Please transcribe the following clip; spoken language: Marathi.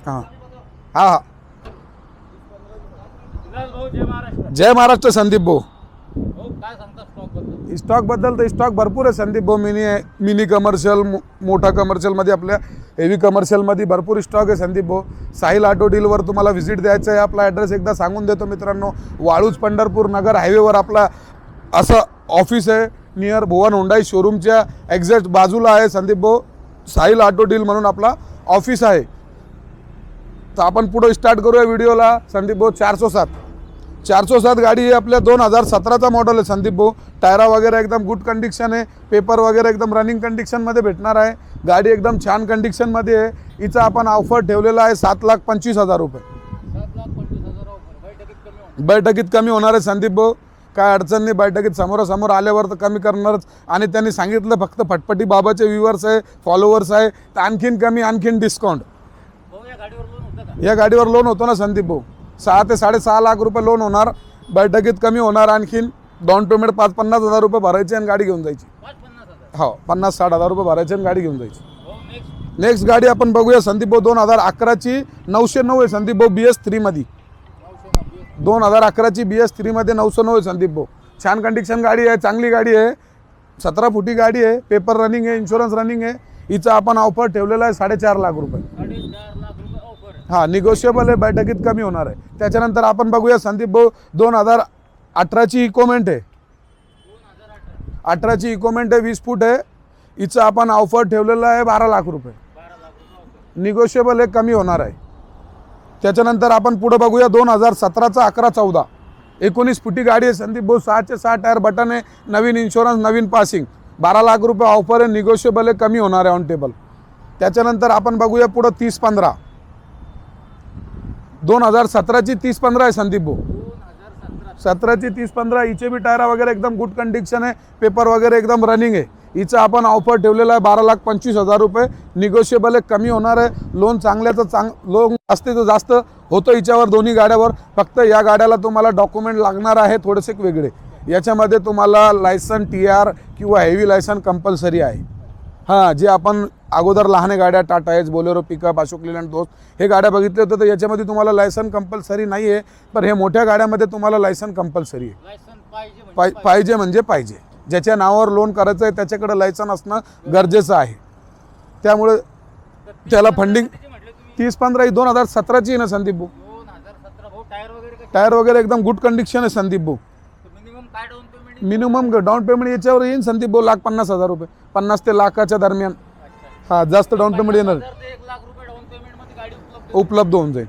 हां हां हां जय महाराष्ट्र. जय महाराष्ट्र संदीप भाऊ. काय सांगता स्टॉक बद्दल? स्टॉक बद्दल तर स्टॉक भरपूर आहे संदीप भाऊ. मिनी कमर्शियल, मोठा कमर्शियलमध्ये, आपल्या हेवी कमर्शियलमध्ये भरपूर स्टॉक आहे संदीप भाऊ. साहिल ऑटो डीलवर तुम्हाला व्हिजिट द्यायचं आहे. आपला ॲड्रेस एकदा सांगून देतो मित्रांनो. वाळूज पंढरपूर नगर हायवेवर आपला असं ऑफिस आहे. नियर भुवन हुंडाई शोरूमच्या एक्झॅक्ट बाजूला आहे संदीप भाऊ. साहिल ऑटो डील म्हणून आपला ऑफिस आहे. तर आपण पुढे स्टार्ट करूया व्हिडिओला संदीप भाऊ. 407 गाडी आहे आपल्या. 2017चा मॉडेल आहे संदीप भाऊ. टायरा वगैरे एकदम गुड कंडिशन आहे. पेपर वगैरे एकदम रनिंग कंडिशनमध्ये भेटणार आहे. गाडी एकदम छान कंडिशनमध्ये आहे. हिचा आपण ऑफर ठेवलेला आहे 7,25,000 रुपये. 7,25,000 ऑफर. बैठकीत कमी होणार आहे संदीप भाऊ. काय अडचण नाही. बैठकीत समोरासमोर आल्यावर तर कमी करणारच. आणि त्यांनी सांगितलं फक्त फटपटी बाबाचे व्ह्यूअर्स आहे, फॉलोअर्स आहे, तर आणखीन कमी, आणखीन डिस्काउंट. या गाडीवर लोन होतं का? या गाडीवर लोन होतो ना संदीप भाऊ. 6 ते 6.5 लाख रुपये लोन होणार. बैठकीत कमी होणार. आणखीन डाऊन पेमेंट 50,000 रुपये भरायचे आणि गाडी घेऊन जायची. 50,000. हो, 50-60,000 रुपये भरायचे आणि गाडी घेऊन जायची. नेक्स्ट. नेक्स्ट गाडी आपण बघूया संदीप भाऊ. 2011ची 909 आहे संदीप भाऊ. BS3 मध्ये. 2011ची BS3 मध्ये 909 आहे संदीप भाऊ. छान कंडिशन गाडी आहे, चांगली गाडी आहे. 17 फुटी गाडी आहे. पेपर रनिंग आहे, इन्शुरन्स रनिंग आहे. हिचा आपण ऑफर ठेवलेला आहे 4.5 लाख रुपये. 4.5 लाख रुपये ऑफर. हां, निगोशिएबल आहे. बैठकीत कमी होणार आहे. त्याच्यानंतर आपण बघूया संदीप भाऊ. 2018ची इकोमेंट आहे. 18ची इकोमेंट आहे. 20 फूट आहे. हिचं आपण ऑफर ठेवलेलं आहे 12 लाख रुपये. 12 लाख रुपये ऑफर. निगोशिएबल आहे, कमी होणार आहे. त्याच्यानंतर आपण पुढे बघूया 2017चा 11-14 19 फुटी गाडी आहे संदीप भाऊ. 6चे 6 टायर बटन आहे. नवीन इन्शुरन्स, नवीन पासिंग. 12 लाख रुपये ऑफर आहे. निगोशिएबल आहे, कमी होणार आहे ऑन टेबल. त्याच्यानंतर आपण बघूया पुढं 30-15. 2017ची 30-15 आहे संदीप भाऊ. 17ची 30-15. हिचे बी टायरा वगैरे एकदम गुड कंडिशन आहे. पेपर वगैरे एकदम रनिंग आहे. हिचं आपण ऑफर ठेवलेला आहे 12,25,000 रुपये. निगोशिएबल आहे, कमी होणार आहे. लोन चांगल्याचं लोन जास्तीचं जास्त होतं हिच्यावर, दोन्ही गाड्यावर. फक्त या गाड्याला तुम्हाला डॉक्युमेंट लागणार आहे थोडेसे वेगळे. याच्यामध्ये तुम्हाला लायसन, TR किंवा हेवी लायसन कंपल्सरी आहे. हां, जे आपण अगोदर लहान गाड्या, Tata Ace, Bolero, pickup, Ashok Leyland, Dost हे गाड्या बघितले होते, तर याच्यामध्ये तुम्हाला लायसन कंपल्सरी नाही आहे. पण हे मोठ्या गाड्यामध्ये तुम्हाला लायसन कंपल्सरी आहे. लायसन पाहिजे म्हणजे पाहिजे. ज्याच्या नावावर लोन करायचं आहे त्याच्याकडे लायसन असणं गरजेचं आहे. त्यामुळे त्याला फंडिंग 30-15 ही 2017ची आहे ना संदीप भाऊ. 2017 भाऊ. टायर वगैरे कसे? टायर वगैरे एकदम गुड कंडिशन आहे संदीप भाऊ. मिनिमम काय down payment? Minimum down payment याच्यावर येईल संदीप भाऊ 1,50,000 रुपये. 50 ते लाखाच्या दरम्यान. अच्छा. हां, जास्त डाऊन पेमेंट येणार. 50,000 ते 1 लाख रुपये डाऊन पेमेंट मध्ये गाडी उपलब्ध. उपलब्ध होऊन जाईल.